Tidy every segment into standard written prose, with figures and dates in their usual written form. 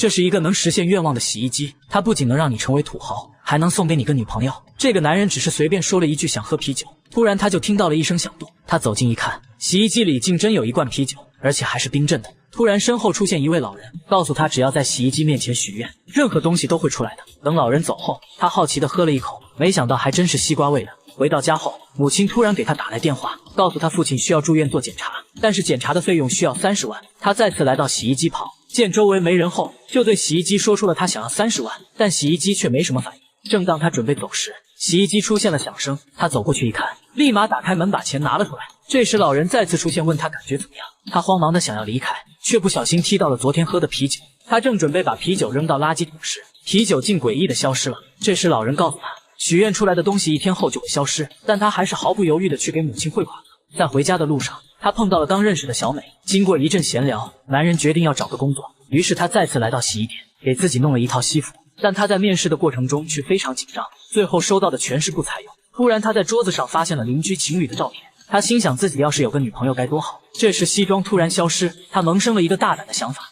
这是一个能实现愿望的洗衣机，它不仅能让你成为土豪，还能送给你个女朋友。这个男人只是随便说了一句想喝啤酒，突然他就听到了一声响动，他走近一看，洗衣机里竟真有一罐啤酒，而且还是冰镇的。突然身后出现一位老人，告诉他只要在洗衣机面前许愿，任何东西都会出来的。等老人走后，他好奇地喝了一口，没想到还真是西瓜味的。回到家后，母亲突然给他打来电话，告诉他父亲需要住院做检查，但是检查的费用需要30万。他再次来到洗衣机旁，见周围没人后，就对洗衣机说出了他想要30万，但洗衣机却没什么反应。正当他准备走时，洗衣机出现了响声，他走过去一看，立马打开门把钱拿了出来。这时老人再次出现，问他感觉怎么样。他慌忙的想要离开，却不小心踢到了昨天喝的啤酒。他正准备把啤酒扔到垃圾桶时，啤酒竟诡异的消失了。这时老人告诉他，许愿出来的东西1天后就会消失，但他还是毫不犹豫的去给母亲汇款了。在回家的路上，他碰到了刚认识的小美。经过一阵闲聊，男人决定要找个工作，于是他再次来到洗衣店，给自己弄了一套西服。但他在面试的过程中却非常紧张，最后收到的全是不采用。突然他在桌子上发现了邻居情侣的照片，他心想自己要是有个女朋友该多好。这时西装突然消失，他萌生了一个大胆的想法，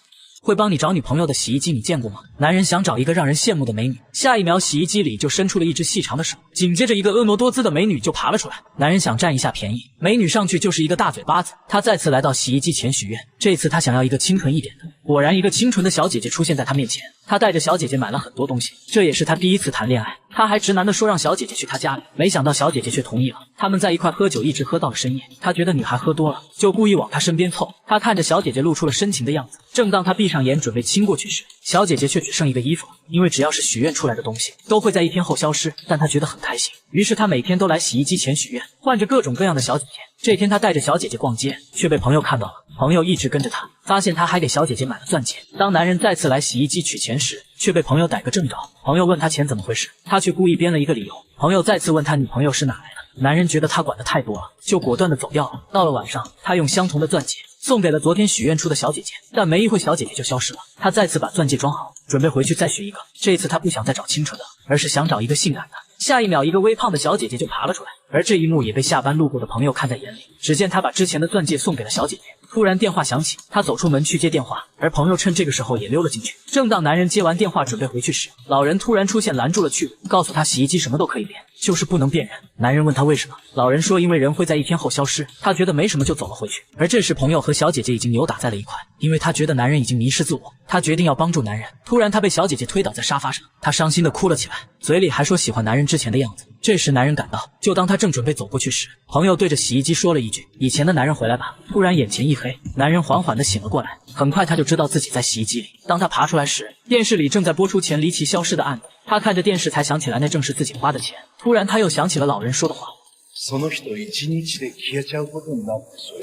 会帮你找女朋友的洗衣机你见过吗？男人想找一个让人羡慕的美女，下一秒洗衣机里就伸出了一只细长的手，紧接着一个婀娜多姿的美女就爬了出来。男人想占一下便宜，美女上去就是一个大嘴巴子。他再次来到洗衣机前许愿，这次他想要一个清纯一点的。果然一个清纯的小姐姐出现在他面前，他带着小姐姐买了很多东西，这也是他第一次谈恋爱。他还直男的说让小姐姐去他家里，没想到小姐姐却同意了。他们在一块喝酒，一直喝到了深夜。他觉得女孩喝多了，就故意往她身边凑。他看着小姐姐露出了深情的样子，正当他闭上眼准备亲过去时，小姐姐却只剩一个衣服了。因为只要是许愿出来的东西都会在1天后消失，但他觉得很开心，于是他每天都来洗衣机前许愿，换着各种各样的小姐姐。这天他带着小姐姐逛街，却被朋友看到了，朋友一直跟着他，发现他还给小姐姐买了钻戒。当男人再次来洗衣机取钱时，却被朋友逮个正着。朋友问他钱怎么回事，他却故意编了一个理由。朋友再次问他女朋友是哪来的，男人觉得他管得太多了，就果断的走掉了。到了晚上，他用相同的钻戒送给了昨天许愿出的小姐姐，但没一会小姐姐就消失了。他再次把钻戒装好，准备回去再许一个。这次他不想再找清纯的，而是想找一个性感的。下一秒，一个微胖的小姐姐就爬了出来，而这一幕也被下班路过的朋友看在眼里。只见他把之前的钻戒送给了小姐姐。突然电话响起，他走出门去接电话，而朋友趁这个时候也溜了进去。正当男人接完电话准备回去时，老人突然出现拦住了去路，告诉他洗衣机什么都可以变，就是不能变人。男人问他为什么，老人说因为人会在1天后消失。他觉得没什么就走了回去。而这时朋友和小姐姐已经扭打在了一块，因为他觉得男人已经迷失自我，他决定要帮助男人。突然他被小姐姐推倒在沙发上，他伤心的哭了起来，嘴里还说喜欢男人之前的样子。这时男人赶到，就当他正准备走过去时，朋友对着洗衣机说了一句以前的男人回来吧。突然眼前一黑，男人缓缓地醒了过来，很快他就知道自己在洗衣机里。当他爬出来时，电视里正在播出钱离奇消失的案子，他看着电视才想起来那正是自己花的钱。突然他又想起了老人说的话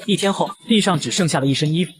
，1天后地上只剩下了一身衣服。